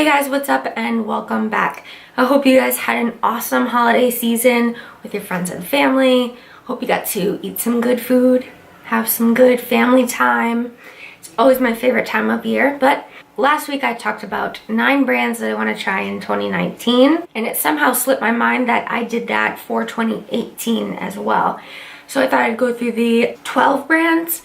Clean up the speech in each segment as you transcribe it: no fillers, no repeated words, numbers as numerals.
Hey guys, what's up and welcome back. I hope you guys had an awesome holiday season with your friends and family. Hope you got to eat some good food, have some good family time. It's always my favorite time of year, but last week I talked about 9 brands that I want to try in 2019, and it somehow slipped my mind that I did that for 2018 as well. So I thought I'd go through the 12 brands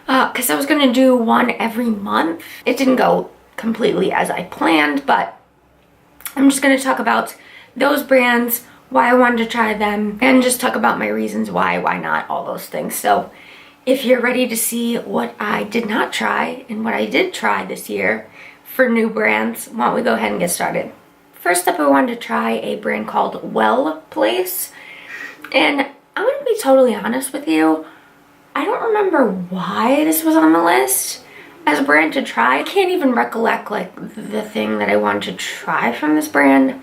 because I was going to do one every month. It didn't go completely as I planned, but I'm just going to talk about those brands, why I wanted to try them, and just talk about my reasons why not, all those things. So if you're ready to see what I did not try and what I did try this year for new brands, why don't we go ahead and get started. First up, I wanted to try a brand called Well Place, and I'm going to be totally honest with you, I don't remember why this was on the list as a brand to try. I can't even recollect like the thing that I wanted to try from this brand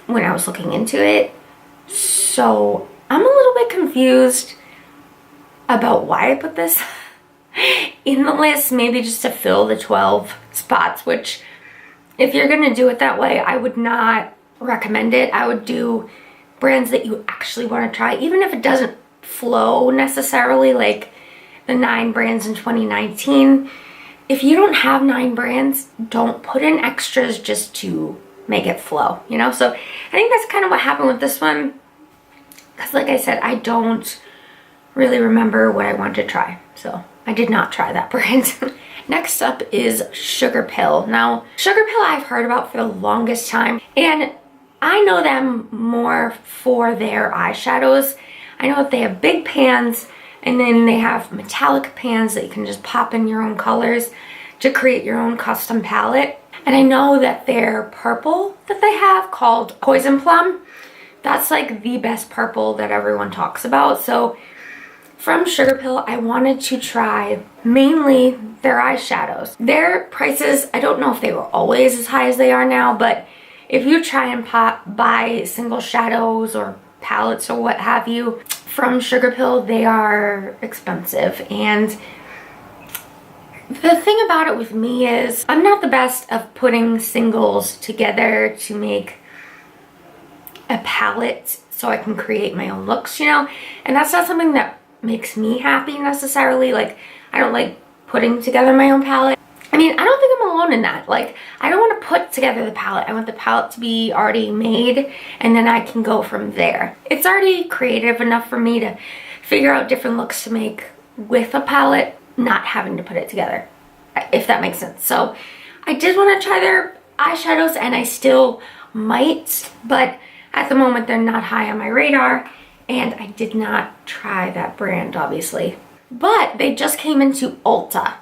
when I was looking into it. So I'm a little bit confused about why I put this in the list, maybe just to fill the 12 spots, which if you're gonna do it that way, I would not recommend it. I would do brands that you actually want to try, even if it doesn't flow necessarily like the 9 brands in 2019. If you don't have 9 brands, don't put in extras just to make it flow, you know? So I think that's kind of what happened with this one. Because like I said, I don't really remember what I wanted to try. So I did not try that brand. Next up is Sugarpill. Now, Sugarpill I've heard about for the longest time. And I know them more for their eyeshadows. I know that they have big pans, and then they have metallic pans that you can just pop in your own colors to create your own custom palette. And I know that their purple that they have called Poison Plum, that's like the best purple that everyone talks about. So from Sugarpill, I wanted to try mainly their eyeshadows. Their prices, I don't know if they were always as high as they are now, but if you try and buy single shadows or palettes or what have you from Sugarpill, they are expensive. And the thing about it with me is I'm not the best of putting singles together to make a palette so I can create my own looks, you know? And that's not something that makes me happy necessarily. Like, I don't like putting together my own palette. I mean, I don't think I'm alone in that. Like, I don't want to put together the palette. I want the palette to be already made, and then I can go from there. It's already creative enough for me to figure out different looks to make with a palette, not having to put it together, if that makes sense. So I did want to try their eyeshadows, and I still might, but at the moment they're not high on my radar, and I did not try that brand, obviously. But they just came into Ulta.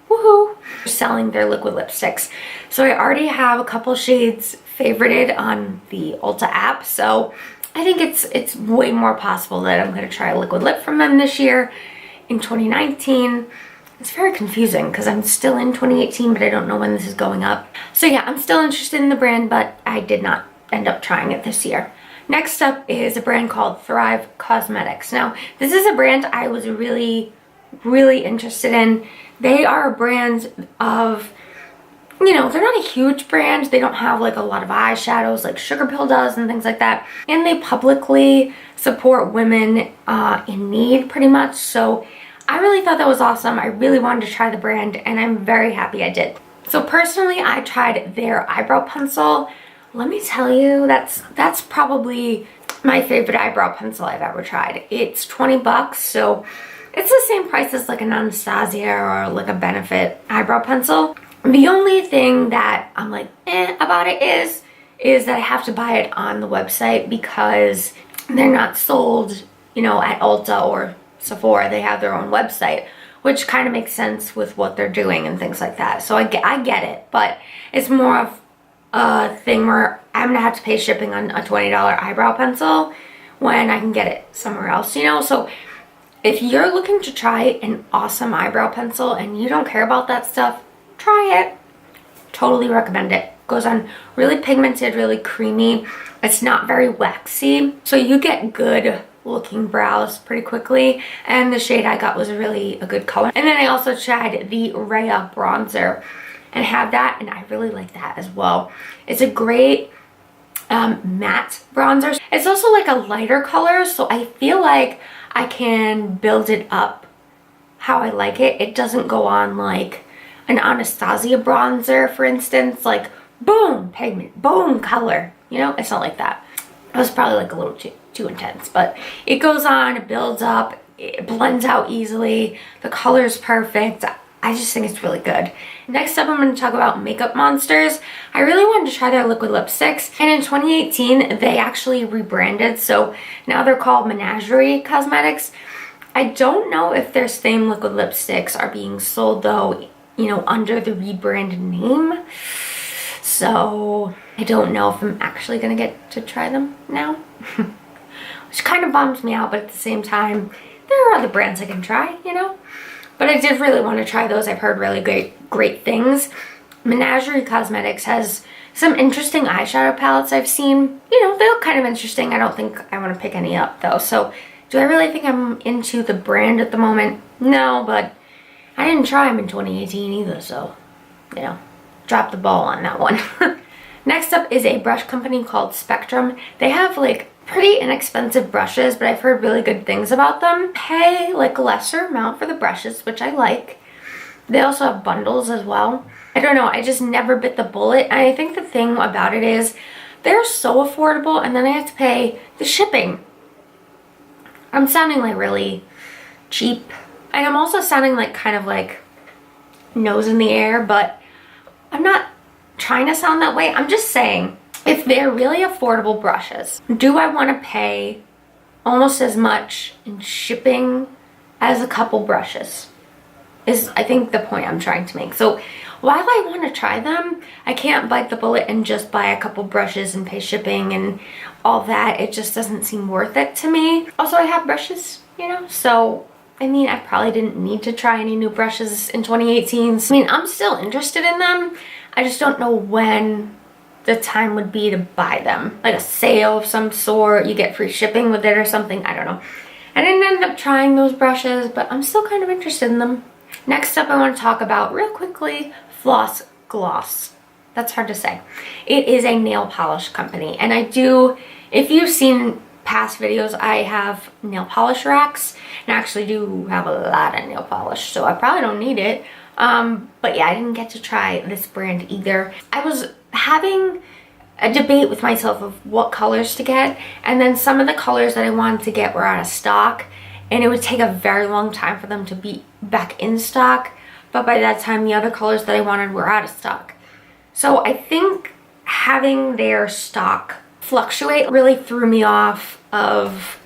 Woohoo! Selling their liquid lipsticks. So I already have a couple shades favorited on the Ulta app, so I think it's way more possible that I'm going to try a liquid lip from them this year in 2019. It's very confusing because I'm still in 2018, but I don't know when this is going up. So yeah, I'm still interested in the brand, but I did not end up trying it this year. Next up is a brand called Thrive Cosmetics. Now, this is a brand I was really interested in. They are a brand of, you know, they're not a huge brand. They don't have like a lot of eyeshadows like Sugarpill does and things like that. And they publicly support women in need pretty much. So I really thought that was awesome. I really wanted to try the brand, and I'm very happy I did. So personally, I tried their eyebrow pencil. Let me tell you, that's probably my favorite eyebrow pencil I've ever tried. It's 20 bucks, so it's the same price as like an Anastasia or like a Benefit eyebrow pencil. The only thing that I'm like about it is that I have to buy it on the website because they're not sold, you know, at Ulta or Sephora. They have their own website, which kind of makes sense with what they're doing and things like that. So I get it, but it's more of a thing where I'm gonna have to pay shipping on a $20 eyebrow pencil when I can get it somewhere else, you know? So if you're looking to try an awesome eyebrow pencil and you don't care about that stuff, try it. Totally recommend it. Goes on really pigmented, really creamy. It's not very waxy, so you get good looking brows pretty quickly, and the shade I got was really a good color. And then I also tried the Rhea bronzer, and have that, and I really like that as well. It's a great matte bronzer. It's also like a lighter color, so I feel like I can build it up how I like it. It doesn't go on like an Anastasia bronzer, for instance, like boom pigment, boom color, you know. It's not like that. It was probably like a little too intense, but it goes on, it builds up, it blends out easily, the color is perfect. I just think it's really good. Next up, I'm going to talk about Makeup Monsters. I really wanted to try their liquid lipsticks, and in 2018 they actually rebranded, so now they're called Menagerie Cosmetics. I don't know if their same liquid lipsticks are being sold though, you know, under the rebranded name. So I don't know if I'm actually gonna get to try them now, which kind of bums me out, but at the same time, there are other brands I can try, you know. But I did really want to try those. I've heard really great things. Menagerie Cosmetics has some interesting eyeshadow palettes I've seen. You know, they look kind of interesting. I don't think I want to pick any up though. So do I really think I'm into the brand at the moment? No, but I didn't try them in 2018 either, so, you know, drop the ball on that one. Next up is a brush company called Spectrum. They have like pretty inexpensive brushes, but I've heard really good things about them. Pay like a lesser amount for the brushes, which I like. They also have bundles as well. I don't know, I just never bit the bullet. And I think the thing about it is they're so affordable, and then I have to pay the shipping. I'm sounding like really cheap. And I'm also sounding like kind of like nose in the air, but I'm not trying to sound that way. I'm just saying, if they're really affordable brushes, do I want to pay almost as much in shipping as a couple brushes? Is I think the point I'm trying to make. So while I want to try them, I can't bite the bullet and just buy a couple brushes and pay shipping and all that. It just doesn't seem worth it to me. Also, I have brushes, you know, so I mean, I probably didn't need to try any new brushes in 2018. I mean, I'm still interested in them. I just don't know when the time would be to buy them. Like a sale of some sort, you get free shipping with it or something, I don't know. I didn't end up trying those brushes, but I'm still kind of interested in them. Next up, I want to talk about, real quickly, Floss Gloss. That's hard to say. It is a nail polish company, and I do, if you've seen past videos, I have nail polish racks, and I actually do have a lot of nail polish, so I probably don't need it. But yeah, I didn't get to try this brand either. I was having a debate with myself of what colors to get, and then some of the colors that I wanted to get were out of stock, and it would take a very long time for them to be back in stock, but by that time the other colors that I wanted were out of stock. So I think having their stock fluctuate really threw me off of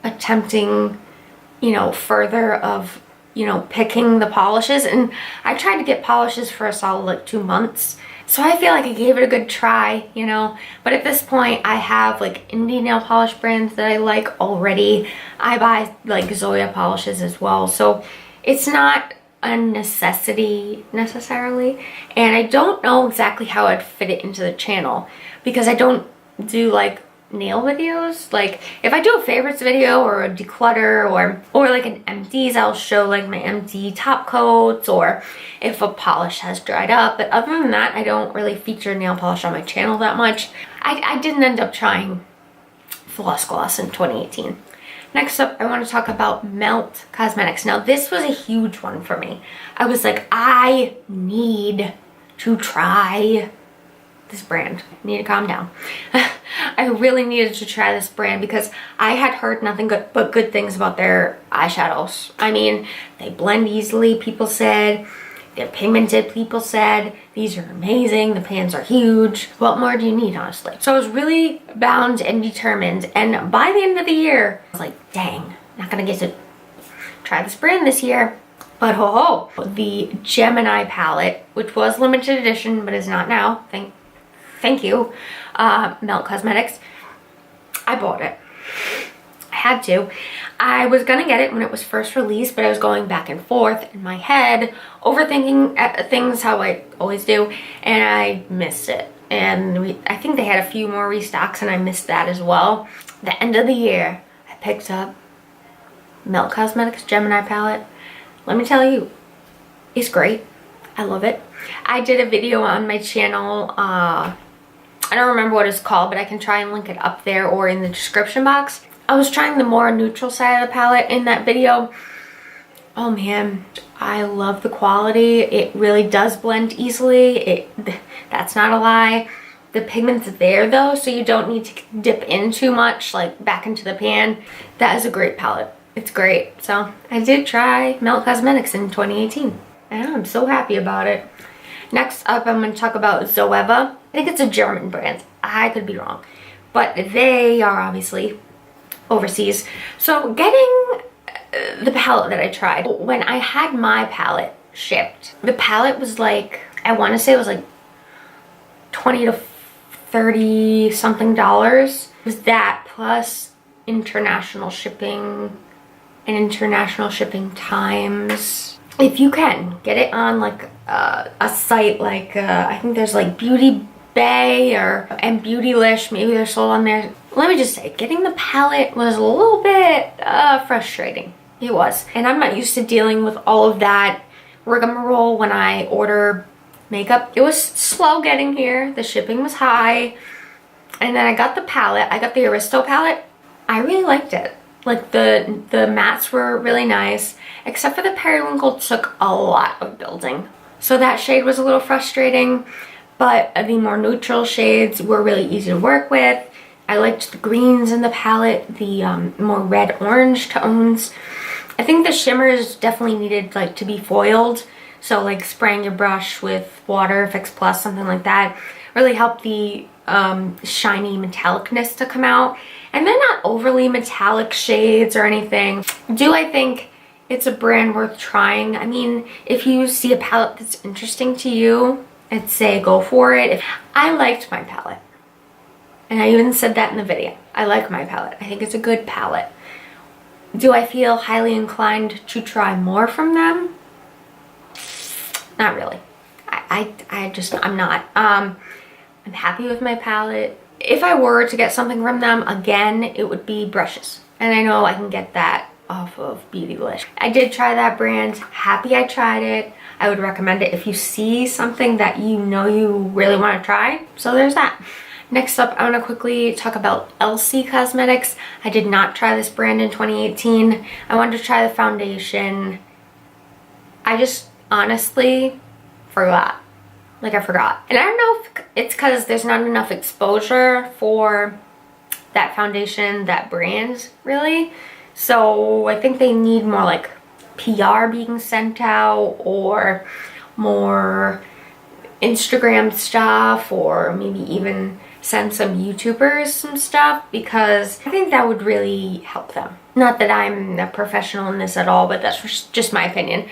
attempting, you know, further of, you know, picking the polishes. And I tried to get polishes for a solid like 2 months, so I feel like I gave it a good try, you know. But at this point, I have like indie nail polish brands that I like already. I buy like Zoeva polishes as well, so it's not a necessity necessarily. And I don't know exactly how I'd fit it into the channel, because I don't do like nail videos. Like if I do a favorites video or a declutter or like an empties, I'll show like my empty top coats or if a polish has dried up. But other than that, I don't really feature nail polish on my channel that much. I didn't end up trying Floss Gloss in 2018. Next up, I want to talk about Melt Cosmetics. Now this was a huge one for me. I was like, I need to try this brand. I need to calm down. I really needed to try this brand because I had heard nothing but good things about their eyeshadows. I mean, they blend easily, people said. They're pigmented, people said. These are amazing. The pans are huge. What more do you need, honestly? So I was really bound and determined. And by the end of the year, I was like, dang, not gonna get to try this brand this year. But ho ho, the Gemini palette, which was limited edition but is not now, thank you, Melt Cosmetics. I bought it. I had to. I was gonna get it when it was first released, but I was going back and forth in my head, overthinking things how I always do, and I missed it. And I think they had a few more restocks and I missed that as well. The end of the year, I picked up Melt Cosmetics Gemini palette. Let me tell you, it's great. I love it. I did a video on my channel. I don't remember what it's called, but I can try and link it up there or in the description box. I was trying the more neutral side of the palette in that video. Oh man, I love the quality. It really does blend easily. That's not a lie. The pigment's there though, so you don't need to dip in too much, like back into the pan. That is a great palette. It's great. So I did try Melt Cosmetics in 2018 and I'm so happy about it. Next up, I'm going to talk about Zoeva. I think it's a German brand. I could be wrong, but they are obviously overseas. So getting the palette that I tried, when I had my palette shipped, the palette was like, I want to say it was like 20 to 30 something dollars. It was that plus international shipping and international shipping times. If you can get it on like a site like I think there's like Beauty Bay and Beautylish, maybe they're sold on there. Let me just say, getting the palette was a little bit frustrating. It was. And I'm not used to dealing with all of that rigmarole when I order makeup. It was slow getting here. The shipping was high. And then I got the palette. I got the Aristo palette. I really liked it. Like the mattes were really nice, except for the periwinkle took a lot of building. So that shade was a little frustrating, but the more neutral shades were really easy to work with. I liked the greens in the palette, the more red-orange tones. I think the shimmers definitely needed like to be foiled. So like spraying your brush with water, Fix Plus, something like that, really helped the shiny metallicness to come out. And they're not overly metallic shades or anything. Do I think it's a brand worth trying? I mean, if you see a palette that's interesting to you, I'd say go for it. I liked my palette. And I even said that in the video. I like my palette. I think it's a good palette. Do I feel highly inclined to try more from them? Not really. I'm not. I'm happy with my palette. If I were to get something from them, again, it would be brushes. And I know I can get that off of Beautylish. I did try that brand. Happy I tried it. I would recommend it if you see something that you know you really want to try. So there's that. Next up, I want to quickly talk about Elcie Cosmetics. I did not try this brand in 2018. I wanted to try the foundation. I just honestly forgot. Like I forgot. And I don't know if it's because there's not enough exposure for that foundation, that brand, really. So I think they need more like PR being sent out or more Instagram stuff, or maybe even send some YouTubers some stuff, because I think that would really help them. Not that I'm a professional in this at all, but that's just my opinion.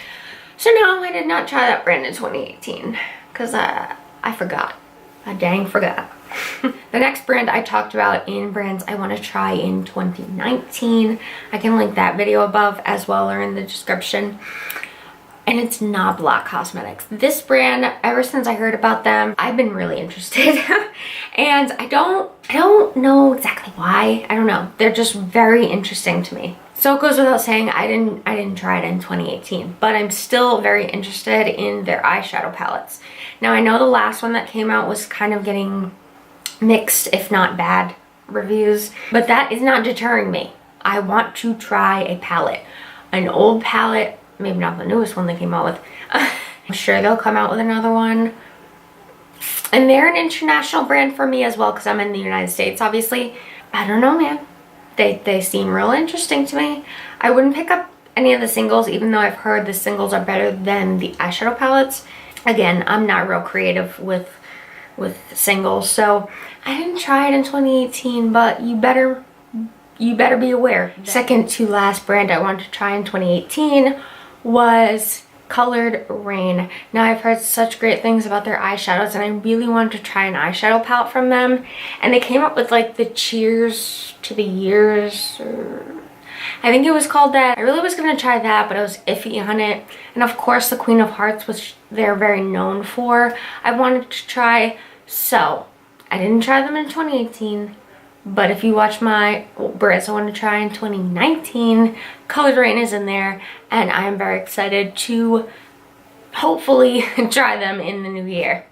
So no, I did not try that brand in 2018 because I forgot. I dang forgot. The next brand I talked about in brands I want to try in 2019. I can link that video above as well or in the description. And it's NABLA Cosmetics. This brand, ever since I heard about them, I've been really interested. And I don't know exactly why. I don't know. They're just very interesting to me. So it goes without saying, I didn't try it in 2018, but I'm still very interested in their eyeshadow palettes. Now I know the last one that came out was kind of getting mixed, if not bad, reviews, but that is not deterring me. I want to try a palette, an old palette, maybe not the newest one they came out with. I'm sure they'll come out with another one. And they're an international brand for me as well, because I'm in the United States, obviously. I don't know, man. They seem real interesting to me. I wouldn't pick up any of the singles, even though I've heard the singles are better than the eyeshadow palettes. Again, I'm not real creative with singles, so I didn't try it in 2018, but you better be aware. Second to last brand I wanted to try in 2018 was Colored Raine. Now I've heard such great things about their eyeshadows, and I really wanted to try an eyeshadow palette from them. And they came up with like the Cheers to the Years, or I think it was called that. I really was gonna try that, but I was iffy on it. And of course the Queen of Hearts, which they're very known for, I wanted to try. So I didn't try them in 2018. But if you watch my brands I want to try in 2019, Colored Raine is in there, and I'm very excited to hopefully try them in the new year.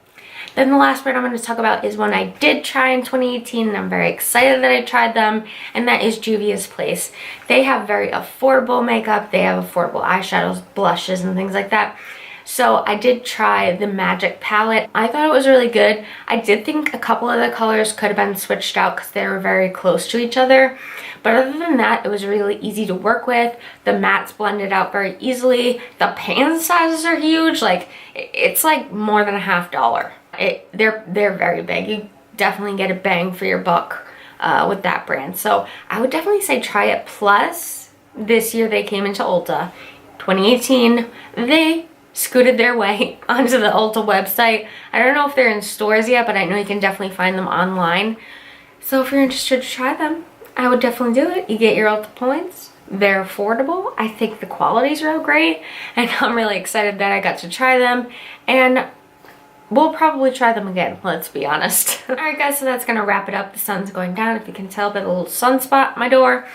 Then the last brand I'm going to talk about is one I did try in 2018 and I'm very excited that I tried them, and that is Juvias Place. They have very affordable makeup. They have affordable eyeshadows, blushes, and things like that. So I did try the Magic palette. I thought it was really good. I did think a couple of the colors could have been switched out because they were very close to each other. But other than that, it was really easy to work with. The mattes blended out very easily. The pan sizes are huge. Like, it's like more than $50. They're very big. You definitely get a bang for your buck with that brand. So I would definitely say try it. Plus, this year they came into Ulta. 2018, they scooted their way onto the Ulta website. I don't know if they're in stores yet, but I know you can definitely find them online. So if you're interested to try them, I would definitely do it. You get your Ulta points. They're affordable. I think the quality's real great, and I'm really excited that I got to try them, and we'll probably try them again, let's be honest. Alright guys, so that's gonna wrap it up. The sun's going down, if you can tell by the little sunspot at my door.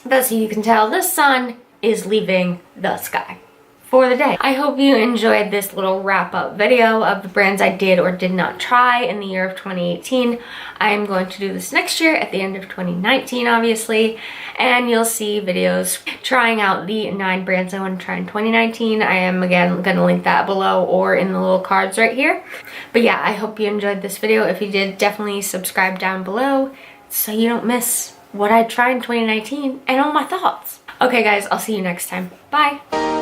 That's how you can tell the sun is leaving the sky for the day. I hope you enjoyed this little wrap-up video of the brands I did or did not try in the year of 2018. I am going to do this next year at the end of 2019, obviously, and you'll see videos trying out the 9 brands I want to try in 2019. I am, again, going to link that below or in the little cards right here. But yeah, I hope you enjoyed this video. If you did, definitely subscribe down below so you don't miss what I tried in 2019 and all my thoughts. Okay guys, I'll see you next time. Bye!